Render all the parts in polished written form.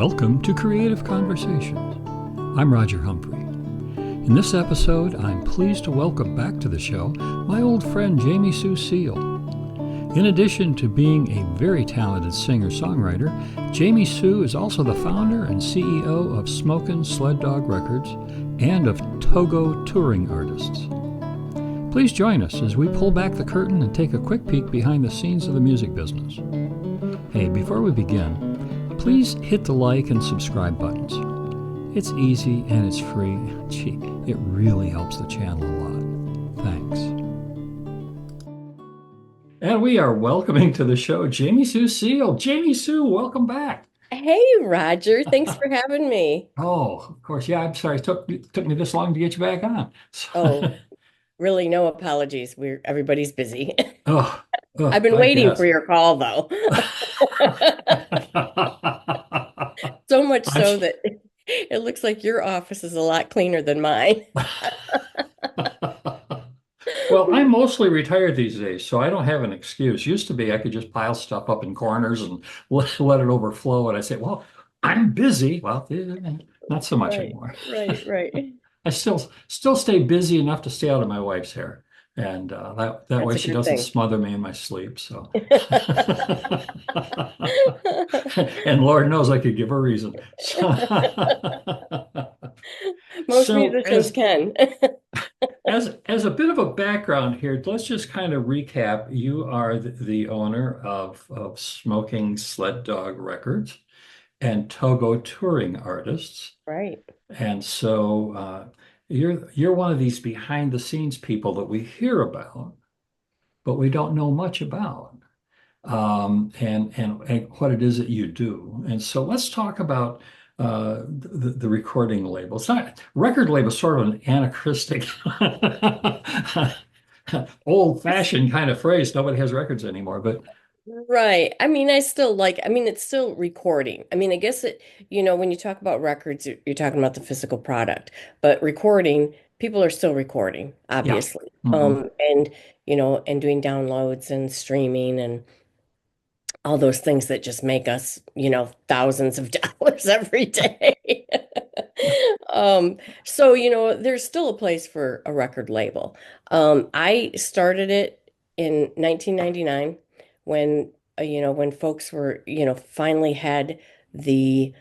Welcome to Creative Conversations. I'm Roger Humphrey. In this episode, I'm pleased to welcome back to the show my old friend Jamie Sue Seal. In addition to being a very talented singer-songwriter, Jamie Sue is also the founder and CEO of Smokin Sleddog Records and of Togo Touring Artists. Please join us as we pull back the curtain and take a quick peek behind the scenes of the music business. Hey, before we begin, please hit the like and subscribe buttons. It's easy and it's free. Gee, it really helps the channel a lot. Thanks. And we are welcoming to the show Jamie Sue Seal. Jamie Sue, welcome back. Hey, Roger. Thanks for having me. Oh, of course. Yeah, I'm sorry. It took me this long to get you back on. Oh, really, no apologies. Everybody's busy. Oh, I've been I waiting for guess. your call though. So much I'm, so that it looks like your office is a lot cleaner than mine. well, I'm mostly retired these days, so I don't have an excuse. Used to be I could just pile stuff up in corners and let it overflow. And I say, well, I'm busy. Well, not so much Right, anymore. right. I still stay busy enough to stay out of my wife's hair, and that That's way a she good doesn't thing. smother me in my sleep. So, and Lord knows I could give her a reason. Most So, musicians can. as a bit of a background here, let's just kind of recap. You are the owner of Smoking Sled Dog Records and Togo Touring Artists. Right. And so you're one of these behind the scenes people that we hear about, but we don't know much about, and what it is that you do. And so let's talk about the recording label. It's not record label, is sort of an anachronistic, old-fashioned kind of phrase. Nobody has records anymore, but Right. It's still recording. I guess when you talk about records, you're talking about the physical product, but recording, people are still recording, yeah. obviously. Hmm. And doing downloads and streaming and all those things that just make us, thousands of dollars every day. There's still a place for a record label. I started it in 1999 when, when folks were, finally had the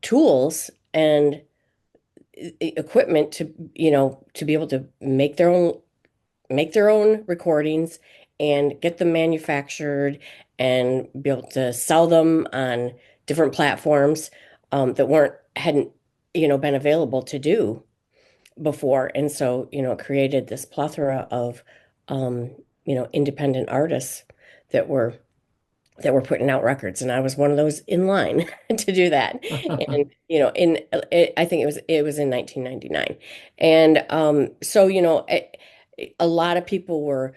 tools and equipment to be able to make their own recordings and get them manufactured and be able to sell them on different platforms that weren't hadn't been available to do before. And so it created this plethora of independent artists that were putting out records, and I was one of those in line to do that. And I think it was in 1999. And a lot of people were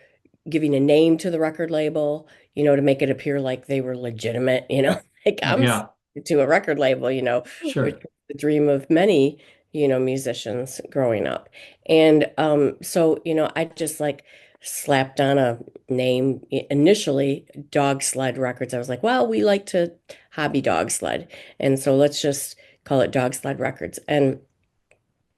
giving a name to the record label, to make it appear like they were legitimate, like Yeah, to a record label, which sure. was the dream of many, musicians growing up. And I just like slapped on a name initially, Dog Sled Records. I was like, well, we like to hobby dog sled. And so let's just call it Dog Sled Records. And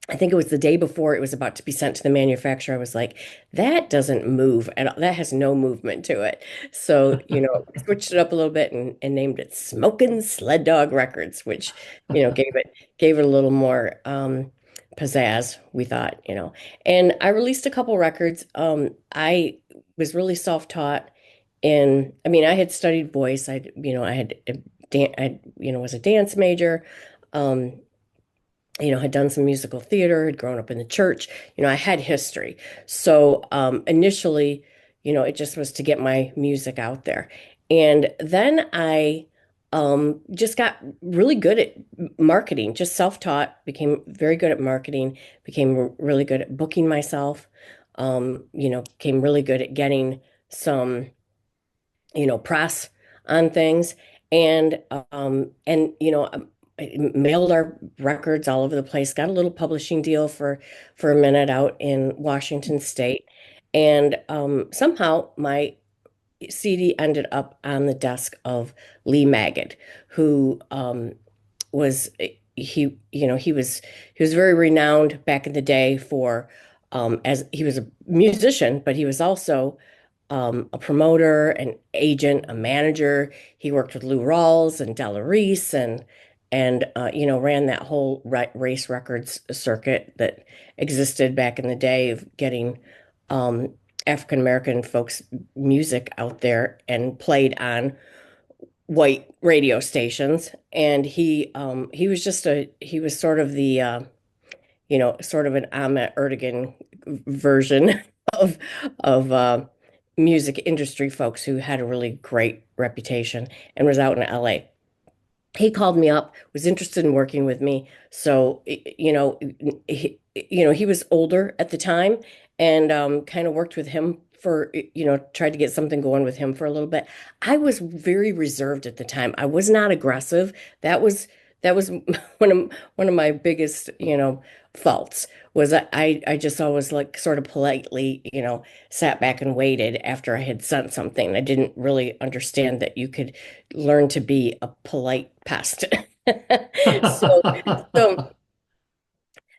I think it was the day before it was about to be sent to the manufacturer. I was like, that doesn't move and that has no movement to it. So, I switched it up a little bit and named it Smokin Sled Dog Records, which, gave it a little more pizzazz, we thought. And I released a couple records. I was really self-taught I had studied voice. I had was a dance major. Um, had done some musical theater, had grown up in the church. I had history. So initially, it just was to get my music out there. And then I just got really good at marketing, just self-taught, became very good at marketing, became really good at booking myself, became really good at getting some, press on things. And I mailed our records all over the place, got a little publishing deal for a minute out in Washington State. And somehow my CD ended up on the desk of Lee Magid, who was he was very renowned back in the day for as he was a musician, but he was also a promoter, an agent, a manager. He worked with Lou Rawls and Della Reese and ran that whole race records circuit that existed back in the day of getting um, African American folks music out there and played on white radio stations. And he was he was sort of the sort of an Ahmet Ertegun version of music industry folks who had a really great reputation and was out in LA. He called me up, was interested in working with me. So, he was older at the time and kind of worked with him for, tried to get something going with him for a little bit. I was very reserved at the time. I was not aggressive. That was one of my biggest, faults was I just always like sort of politely, sat back and waited after I had sent something. I didn't really understand that you could learn to be a polite pest. So, so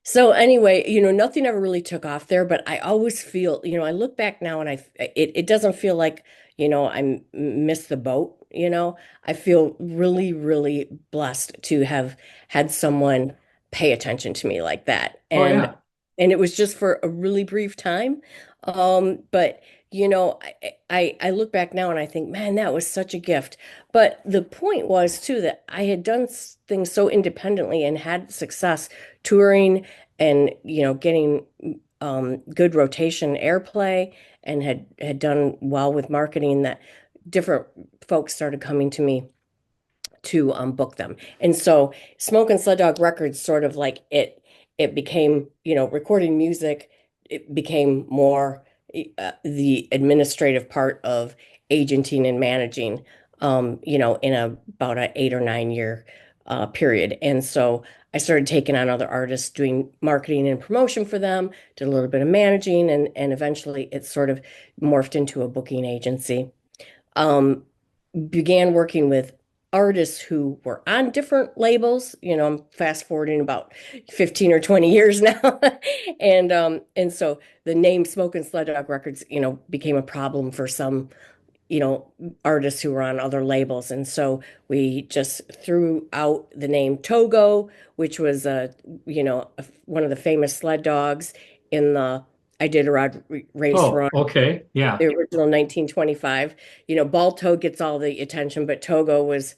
so anyway, nothing ever really took off there, but I always feel, I look back now and it doesn't feel like, I missed the boat, I feel really, really blessed to have had someone pay attention to me like that. Oh And yeah. and it was just for a really brief time. But I look back now and I think, man, that was such a gift. But the point was too that I had done things so independently and had success touring and getting good rotation airplay and had done well with marketing that different folks started coming to me to book them. And so Smoke and Sled Dog Records sort of like it became, recording music, it became more the administrative part of agenting and managing, in about a 8 or 9 year period. And so I started taking on other artists, doing marketing and promotion for them, did a little bit of managing, and eventually it sort of morphed into a booking agency. Um, Began working with artists who were on different labels. I'm fast forwarding about 15 or 20 years now. And so the name Smoke and Sled Dog Records, became a problem for some, artists who were on other labels. And so we just threw out the name Togo, which was one of the famous sled dogs in the Iditarod race Oh, run, okay. Yeah. the original 1925. Balto gets all the attention, but Togo was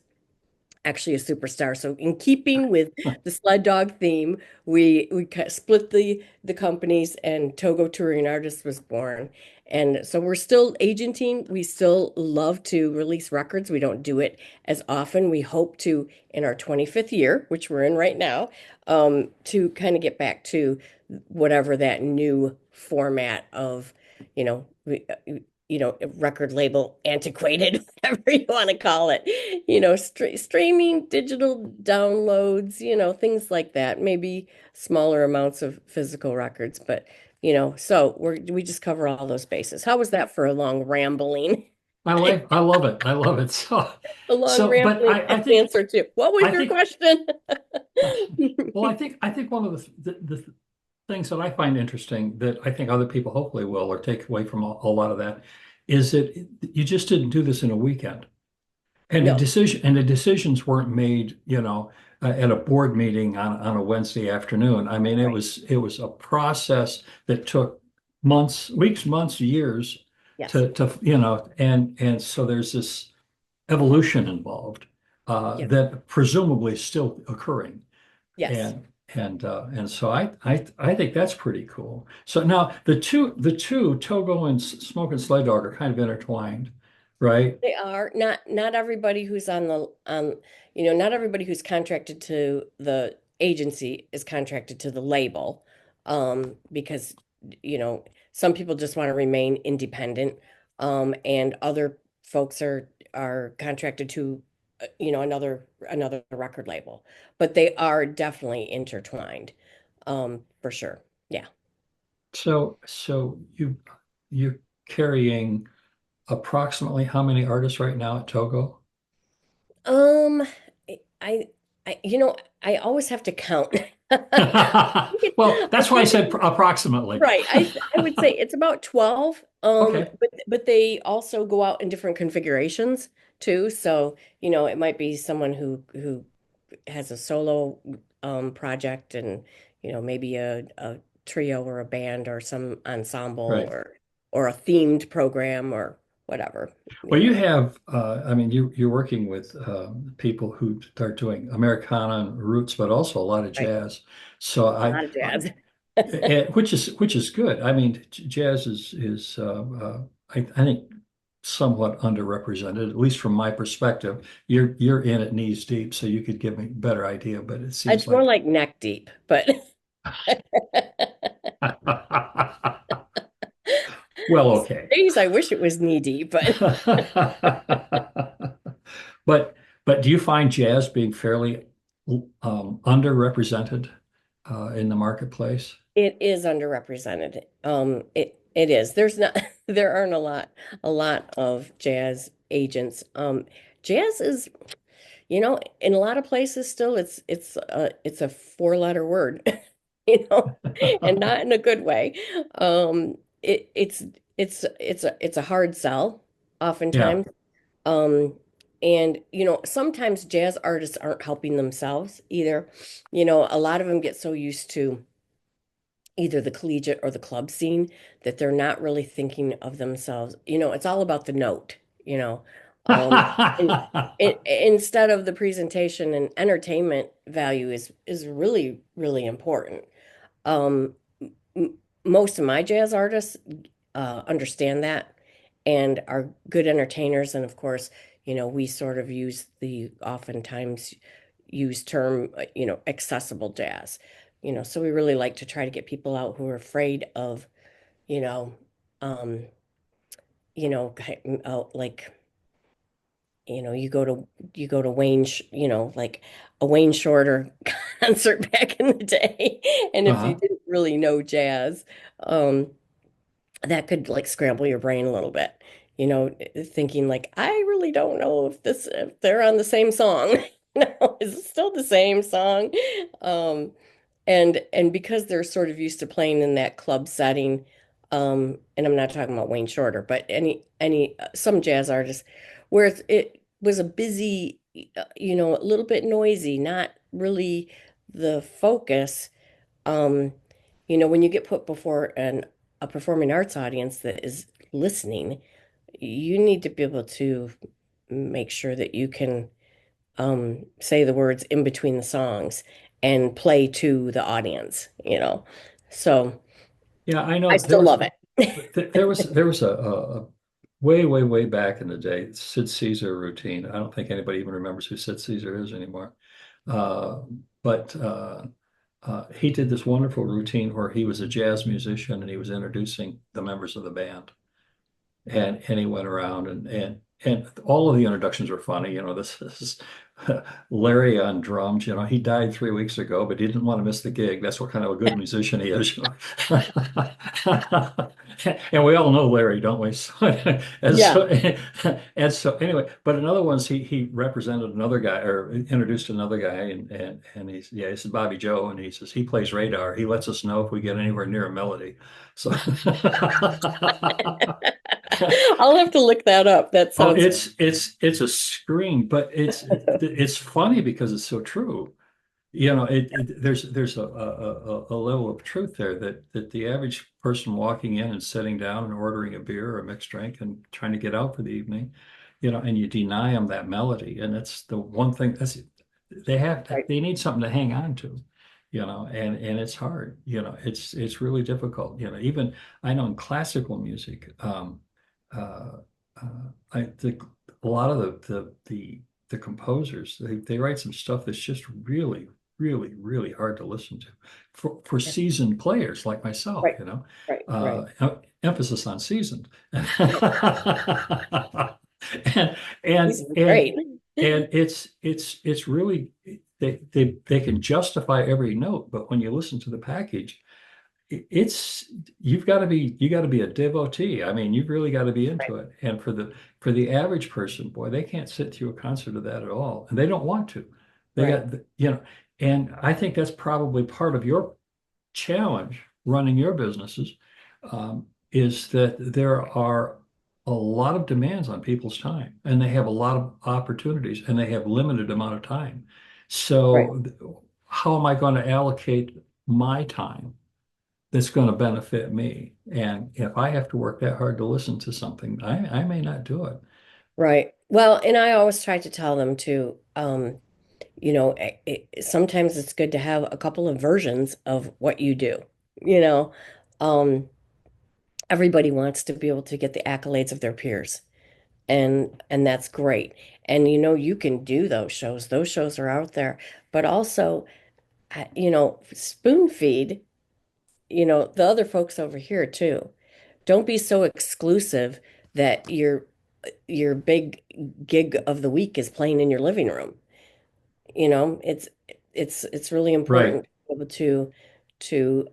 actually a superstar. So in keeping with the sled dog theme, we split the companies and Togo Touring Artists was born. And so we're still agenting. We still love to release records. We don't do it as often. We hope to in our 25th year, which we're in right now, to kind of get back to whatever that new format of, you know, we, record label antiquated, whatever you want to call it, streaming, digital downloads, things like that, maybe smaller amounts of physical records, but so we just cover all those bases. How was that for a long rambling, I love it. I love it. So a long so but rambling I think answer to what was I your think question? well I think one of the things that I find interesting that I think other people hopefully will or take away from a lot of that is that you just didn't do this in a weekend. No, And the decisions weren't made, at a board meeting on a Wednesday afternoon. I mean, right. it was a process that took months, weeks, months, years Yes. and so there's this evolution involved Yeah. that presumably is still occurring. Yes. And so I think that's pretty cool. So now the two Togo and Smoke and Sled Dog are kind of intertwined, right? They are not everybody who's not everybody who's contracted to the agency is contracted to the label, because some people just want to remain independent, and other folks are contracted to another record label, but they are definitely intertwined, for sure. Yeah. So you're carrying approximately how many artists right now at Togo? Um, I I always have to count. Well, I that's why I think said it's approximately. right. I would say it's about 12. Okay, But they also go out in different configurations too. So, it might be someone who has a solo project and, maybe a trio or a band or some ensemble right. or a themed program or whatever, Well, you have, I mean, you're working with people who are doing Americana and roots, but also a lot of Right. jazz. So A lot of jazz. which is good. I mean, jazz is I think somewhat underrepresented, at least from my perspective. You're in it knees deep, so you could give me a better idea. But it seems It's more like, like neck deep, but well, okay. days I wish it was knee deep, but But but do you find jazz being fairly underrepresented in the marketplace? it is underrepresented. It is. There's not there aren't a lot of jazz agents. Jazz is, in a lot of places still it's a four-letter word, and not in a good way. It's a hard sell Yeah. oftentimes. Um, and sometimes jazz artists aren't helping themselves either. A lot of them get so used to either the collegiate or the club scene that they're not really thinking of themselves. It's all about the note, you know. Um, and, instead of the presentation and entertainment value is really, really important. Um, m Most of my jazz artists understand that and are good entertainers. And of course, we sort of use the oftentimes used term, accessible jazz. So we really like to try to get people out who are afraid of, you know, um, like, you go to Wayne, like a Wayne Shorter concert back in the day. And if you Uh-huh. didn't really know jazz, um, that could like scramble your brain a little bit, thinking like, I really don't know if they're on the same song. Is it still the same song? Um, and because they're sort of used to playing in that club setting, and I'm not talking about Wayne Shorter, but any some jazz artists where it was a busy, a little bit noisy, not really the focus. Um, when you get put before a performing arts audience that is listening, you need to be able to make sure that you can say the words in between the songs and play to the audience. So Yeah, I I know still love it. there was a way, way, way back in the day, Sid Caesar routine. I don't think anybody even remembers who Sid Caesar is anymore. Uh, but he did this wonderful routine where he was a jazz musician and he was introducing the members of the band. And he went around and all of the introductions were funny. This is Larry on drums. He died 3 weeks ago, but he didn't want to miss the gig. That's what kind of a good musician he is. And we all know Larry, don't we? And Yeah. so, and so anyway, but another one's he represented another guy or introduced another guy, and he says Bobby Joe, and he says he plays radar. He lets us know if we get anywhere near a melody. So I'll have to look that up. That Oh, sounds it's a scream, but it's funny because it's so true. There's a level of truth there that the average person walking in and sitting down and ordering a beer or a mixed drink and trying to get out for the evening, and you deny them that melody, and it's the one thing right. they need something to hang on to, and it's hard, it's really difficult, even I know in classical music, uh, I think a lot of the composers they write some stuff that's just really, really, really hard to listen to for Yeah. seasoned players like myself, Right. Right. Right. emphasis on seasoned. and This and is and great. and it's really they can justify every note, but when you listen to the package, it's you got to be a devotee. I mean, you've really got to be Right. into it. And for the average person, boy, they can't sit through a concert of that at all, and they don't want to. They Right. got, and I think that's probably part of your challenge running your businesses, is that there are a lot of demands on people's time, and they have a lot of opportunities, and they have limited amount of time. Right. So, how am I going to allocate my time that's going to benefit me? And if I have to work that hard to listen to something, I may not do it. Right. Well, and I always try to tell them to, sometimes it's good to have a couple of versions of what you do. You know, um, everybody wants to be able to get the accolades of their peers, and that's great. And you can do those shows. Those shows are out there, but also, spoon feed, the other folks over here too. Don't be so exclusive that your big gig of the week is playing in your living room. It's really Right. important to be able to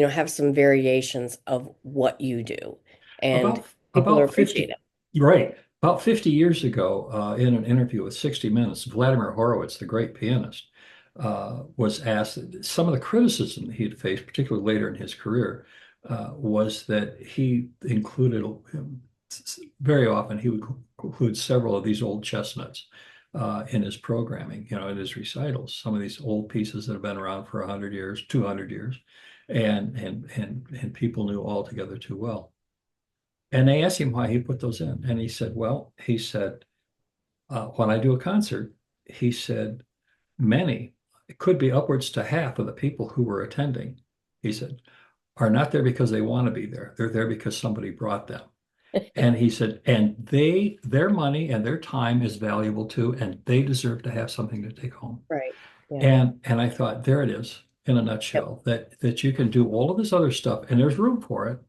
have some variations of what you do, and About people about appreciate 50, it. right. About 50 years ago, in an interview with 60 Minutes, Vladimir Horowitz, the great pianist, was asked some of the criticism he had faced, particularly later in his career, was that he included very often he would include several of these old chestnuts in his programming, in his recitals. Some of these old pieces that have been around for 100 years, 200 years, and people knew altogether too well. And they asked him why he put those in. And he said, well, he said, when I do a concert, he said, many, it could be upwards to half of the people who were attending, he said, are not there because they want to be there. They're there because somebody brought them. And he said, and their money and their time is valuable too, and they deserve to have something to take home. Right. Yeah. And I thought, there it is in a Yep. nutshell, that you can do all of this other stuff, and there's room for it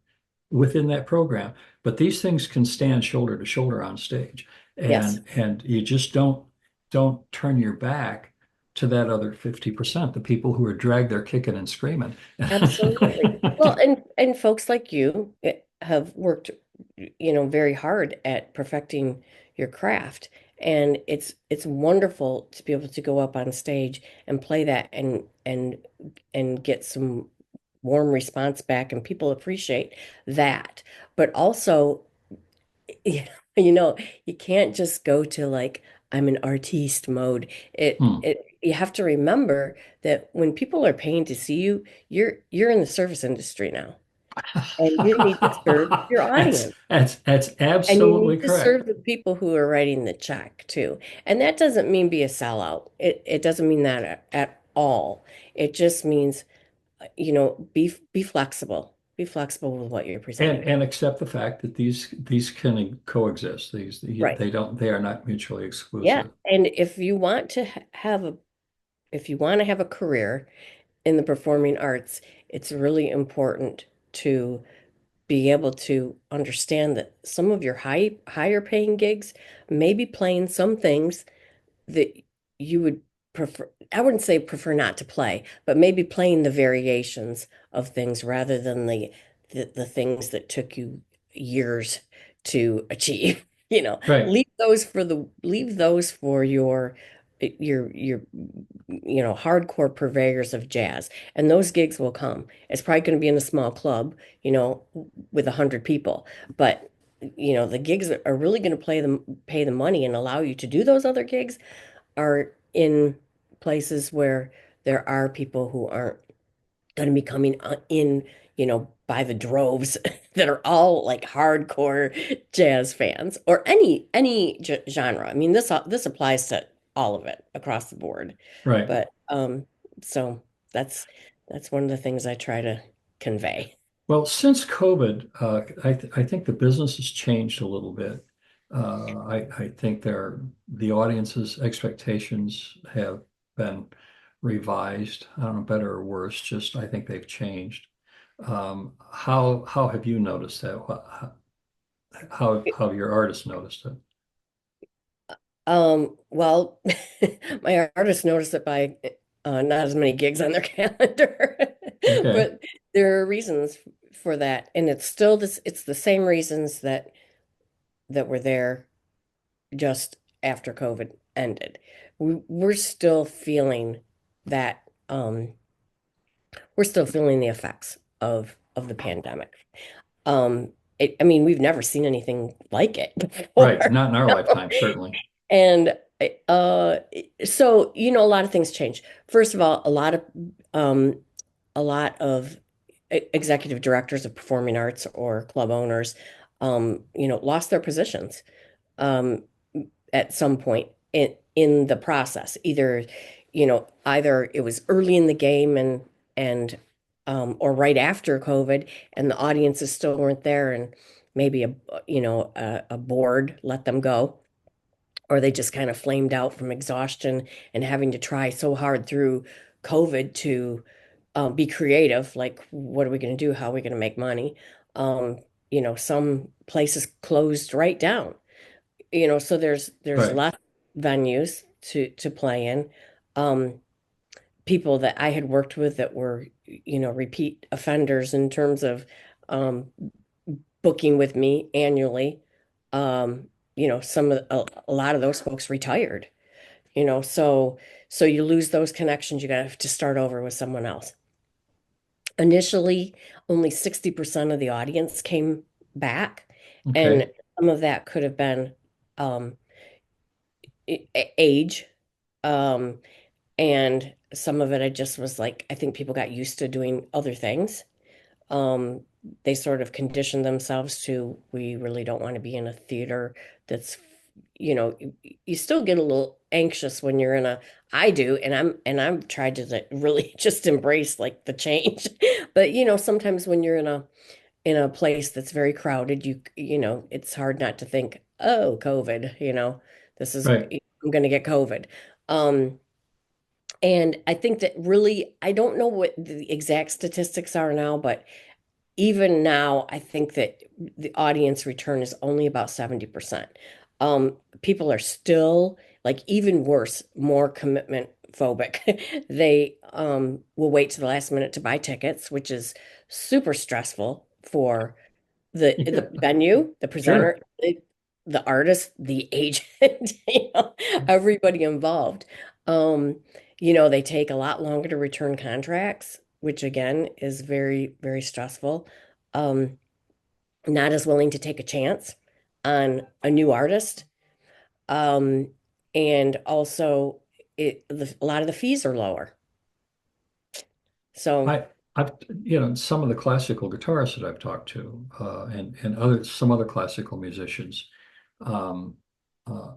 within that program. But these things can stand shoulder to shoulder on stage, Yes. and you just don't turn your back to that other 50%, the people who are dragged there kicking and screaming. Absolutely. Well, and folks like you have worked, very hard at perfecting your craft. And it's wonderful to be able to go up on stage and play that and get some warm response back, and people appreciate that. But also, you you know, you can't just go to like I'm an artiste mode. Hmm. You have to remember that when people are paying to see you, you're in the service industry now, and you need to serve your That's audience. that's that's And you absolutely need to correct. serve the people who are writing the check too. And that doesn't mean be a sellout. It doesn't mean that at all. It just means, be flexible. Be flexible with what you're And presenting. and accept the fact that these can coexist. These Right. they are not mutually Yeah. exclusive. And if you want to have a career in the performing arts, it's really important to be able to understand that some of your higher paying gigs may be playing some things that you would prefer, I wouldn't say prefer not to play, but maybe playing the variations of things rather than the things that took you years to achieve. Right. Leave those for your hardcore purveyors of jazz, and those gigs will come. It's probably going to be in a small club, with 100 people, but the gigs that are really going to pay the money and allow you to do those other gigs are in places where there are people who aren't going to be coming in, by the droves that are all like hardcore jazz fans or any genre. I mean, this applies to all of it across the board. Right. But so that's that's one of the things I try to convey. Well, since COVID, I think the business has changed a little bit. I think the audience's expectations have been revised. I don't know, better or worse. Just I think they've changed. How have you noticed that? How have your artists noticed it? Well, my artists notice it by not as many gigs on their calendar, Okay. but there are reasons for that, and it's the same reasons that were there just after COVID. ended. We're still feeling that we're still feeling the effects of the pandemic. I mean, we've never seen anything like it Right. before. Not in our you know? lifetime, certainly. And uh, so, a lot of things change. First of all, um, a lot of executive directors of performing arts or club owners, lost their positions um, at some point in the process. Either it was early in the game and or right after COVID, and the audiences still weren't there, and maybe a board let them go, or they just kind of flamed out from exhaustion and having to try so hard through COVID to be creative. Like, what are we going to do? How are we going to make money? Um, some places closed right down. So there's Right. less venues to play in. Um, People that I had worked with that were, repeat offenders in terms of um, booking with me annually. A lot of those folks retired. So you lose those connections. You got to have to start over with someone else. Initially, only 60% of the audience came back, and Okay. some of that could have been um, age. Um, and some of it, I just was like, I think people got used to doing other things. Um, they sort of conditioned themselves to, we really don't want to be in a theater that's, you still get a little anxious when you're in a, I do, and I'm trying to like, really just embrace like the change. But sometimes when you're in a place that's very crowded, it's hard not to think, oh, COVID, this is, Right. I'm going to get COVID. Um, and I think that really, I don't know what the exact statistics are now, but even now, I think that the audience return is only about 70%. People are still, like, even worse, more commitment phobic. They will wait to the last minute to buy tickets, which is super stressful for the Yeah. venue, the Sure. presenter, the artist, the agent, everybody involved. They take a lot longer to return contracts, which again is very, very stressful. Um, Not as willing to take a chance on a new artist. Um, and also a lot of the fees are lower. So, I've, some of the classical guitarists that I've talked to, and some other classical musicians, um, uh,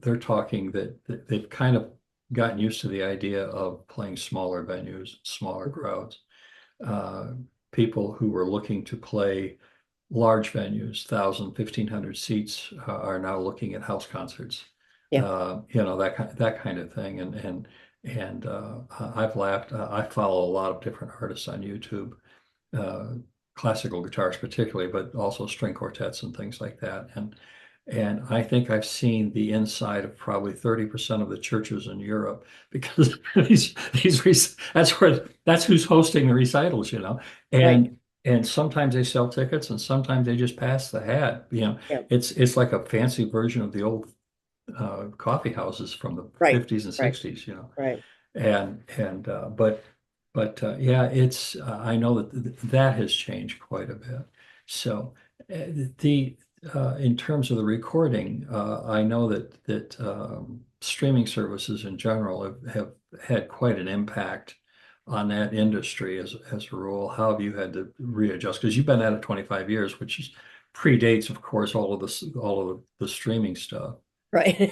they're talking that they've kind of gotten used to the idea of playing smaller venues, smaller crowds. Uh, People who were looking to play large venues, 1,000, 1,500 seats, are now looking at house concerts. yeah, That kind of thing. And I've laughed. I follow a lot of different artists on YouTube, uh, classical guitars particularly, but also string quartets and things like that. And I think I've seen the inside of probably 30% of the churches in Europe because that's who's hosting the recitals, right. and and sometimes they sell tickets and sometimes they just pass the hat. Yeah, It's like a fancy version of the old coffee houses from the right, 50s and right, 60s. right. But yeah, it's I know that that has changed quite a bit. So the in terms of the recording, I know that streaming services in general have had quite an impact on that industry as a rule. How have you had to readjust? Because you've been at it 25 years, which predates, of course, all of the streaming stuff. Right.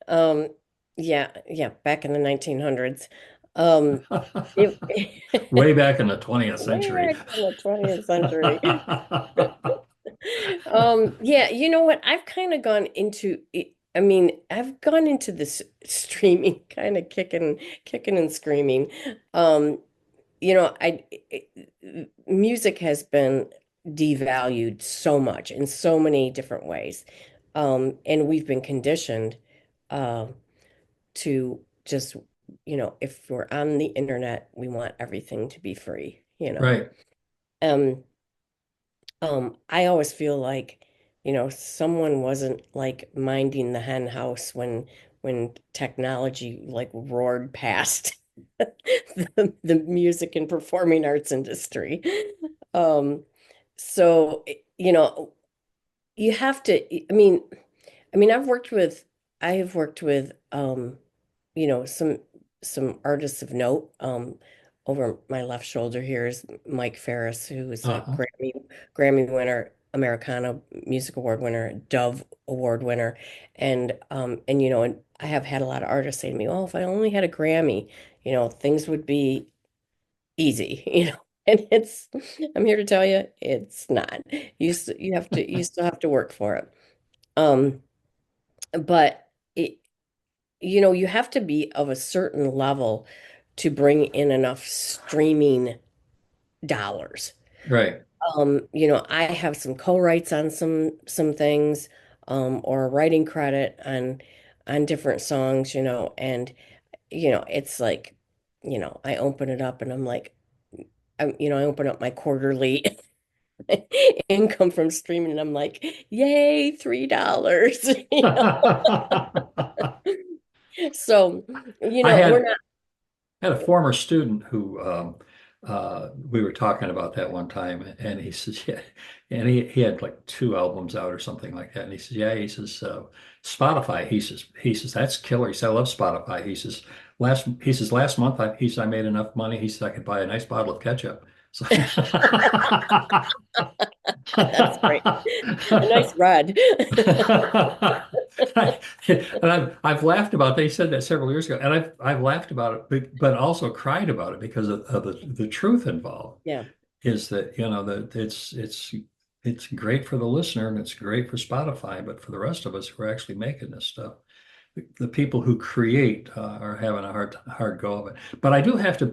Um, yeah, yeah, back in the 1900s. Um, it, Way back in the 20th way century. back in the 20th century. Yeah, you know what? I've kind of gone into it. I mean, I've gone into this streaming kind of kicking and screaming. Um, music has been devalued so much in so many different ways. And we've been conditioned uh, to just, if we're on the internet, we want everything to be free. Right. Um, I always feel like, someone wasn't like minding the hen house when technology like roared past the music and performing arts industry. Um, so, you have to, I have worked with, some artists of note. Over my left shoulder here is Mike Ferris, who is a Uh-huh. Grammy winner, Americana Music Award winner, Dove Award winner, and I have had a lot of artists say to me, "Oh, if I only had a Grammy, things would be easy," And I'm here to tell you, it's not. You still have to work for it. Um, but it, you have to be of a certain level to bring in enough streaming dollars. Right. I have some co-writes on some things, or a writing credit on different songs, and it's like, I open it up and I'm like, I open up my quarterly income from streaming and I'm like, yay, $3. So, I we're had not, had a former student who we were talking about that one time, and he says, yeah, and he had like two albums out or something like that, and he says, yeah, he says, Spotify, he says that's killer. He says, I love Spotify. Last month I made enough money. He said I could buy a nice bottle of ketchup. So that's great. A nice ride. And I've laughed about they said that several years ago, and I've laughed about it, but also cried about it because of the truth involved Yeah, is that that it's great for the listener and it's great for Spotify, but for the rest of us who are actually making this stuff, the people who create are having a hard go of it. But I do have to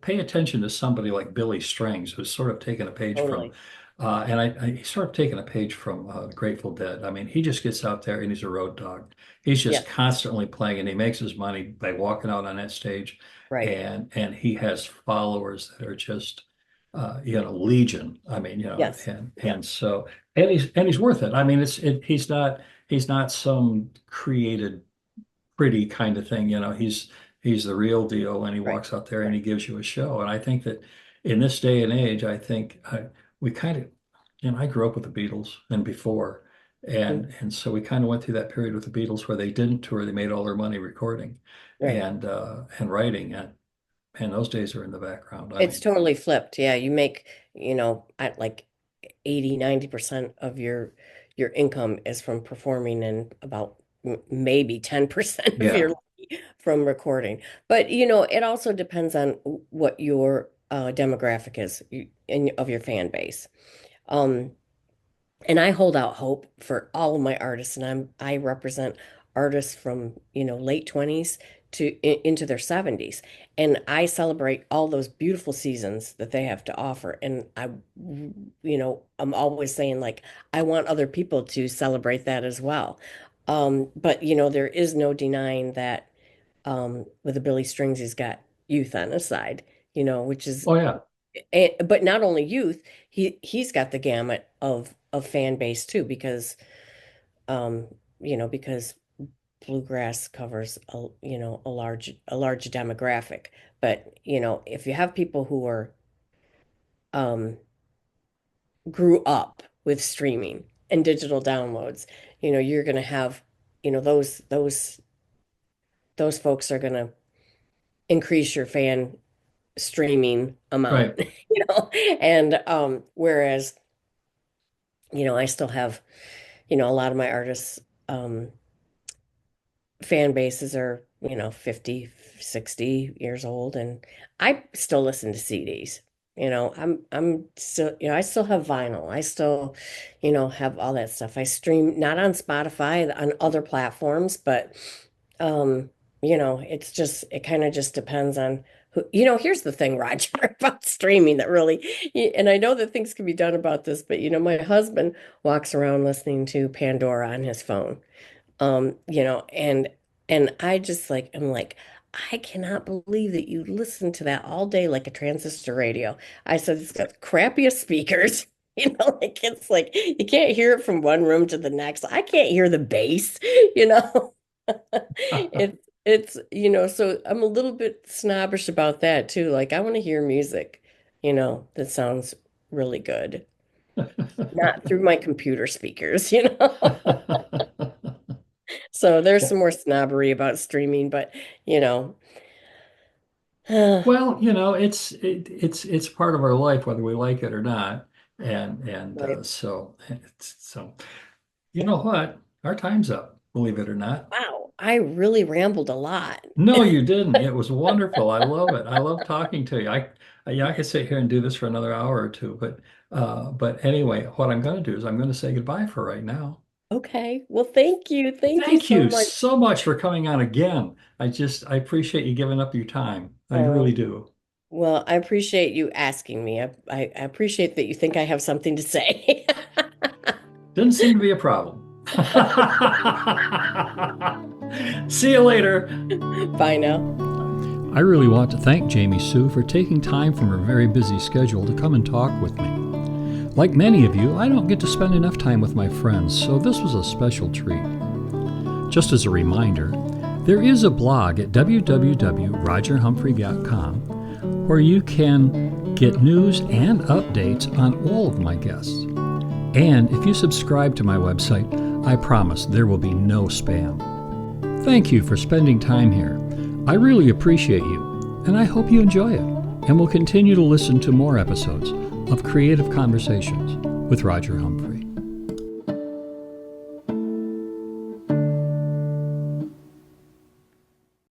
pay attention to somebody like Billy Strings, who's sort of taken a page from, totally. he's sort of taken a page from Grateful Dead. I mean, he just gets out there and he's a road dog. He's Yeah, just constantly playing, and he makes his money by walking out on that stage, right. and he has followers that are just, legion. I mean, Yes. Yeah, and so and he's worth it. I mean, he's not some created pretty kind of thing. He's the real deal, and he right. walks out there and Right. he gives you a show. And I think that in this day and age, I think we kind of, I grew up with the Beatles and before, Mhm. and so we kind of went through that period with the Beatles where they didn't tour; they made all their money recording Right. and writing, and those days are in the background. I It's mean, totally flipped. Yeah, you make, at like 80-90% of your income is from performing and about maybe 10% of yeah. your from recording. But it also depends on what your demographic is and of your fan base. Um, and I hold out hope for all of my artists, and I represent artists from, late 20s into their 70s. And I celebrate all those beautiful seasons that they have to offer. And I'm always saying like I want other people to celebrate that as well. But there is no denying that with the Billy Strings, he's got youth on his side, which is Oh yeah. but not only youth, he's got the gamut of fan base too, because um, because bluegrass covers a large demographic. But if you have people who are um grew up with streaming and digital downloads, you're gonna have, those folks are gonna increase your fan streaming amount, Right. and whereas I still have, a lot of my artists, um, fan bases are, 50, 60 years old, and I still listen to CDs. I'm still, I still have vinyl. I still, have all that stuff. I stream not on Spotify, on other platforms, but um, it kind of just depends on who, here's the thing, Roger, about streaming that really, and I know that things can be done about this, but my husband walks around listening to Pandora on his phone. And I just like, I'm like, I cannot believe that you listen to that all day like a transistor radio. I said it's got the crappiest speakers. Like it's like you can't hear it from one room to the next. I can't hear the bass, you know. So I'm a little bit snobbish about that too. Like I want to hear music, that sounds really good. Not through my computer speakers. So there's some more snobbery about streaming, but you know, Well, it's part of our life, whether we like it or not, and right. so you know what? Our time's up, believe it or not. Wow, I really rambled a lot. No, you didn't. It was wonderful. I love it. I love talking to you. Yeah, I could sit here and do this for another hour or two, but anyway, what I'm going to do is I'm going to say goodbye for right now. Okay. Well, thank you. Thank you Thank so you much. so much for coming on again. I appreciate you giving up your time. I really Oh, do. well, I appreciate you asking me. I appreciate that you think I have something to say. Didn't seem to be a problem. See you later. Bye now. I really want to thank Jamie Sue for taking time from her very busy schedule to come and talk with me. Like many of you, I don't get to spend enough time with my friends, so this was a special treat. Just as a reminder, there is a blog at www.rogerhumphrey.com where you can get news and updates on all of my guests. And if you subscribe to my website, I promise there will be no spam. Thank you for spending time here. I really appreciate you, and I hope you enjoy it, and will continue to listen to more episodes of Creative Conversations with Roger Humphrey.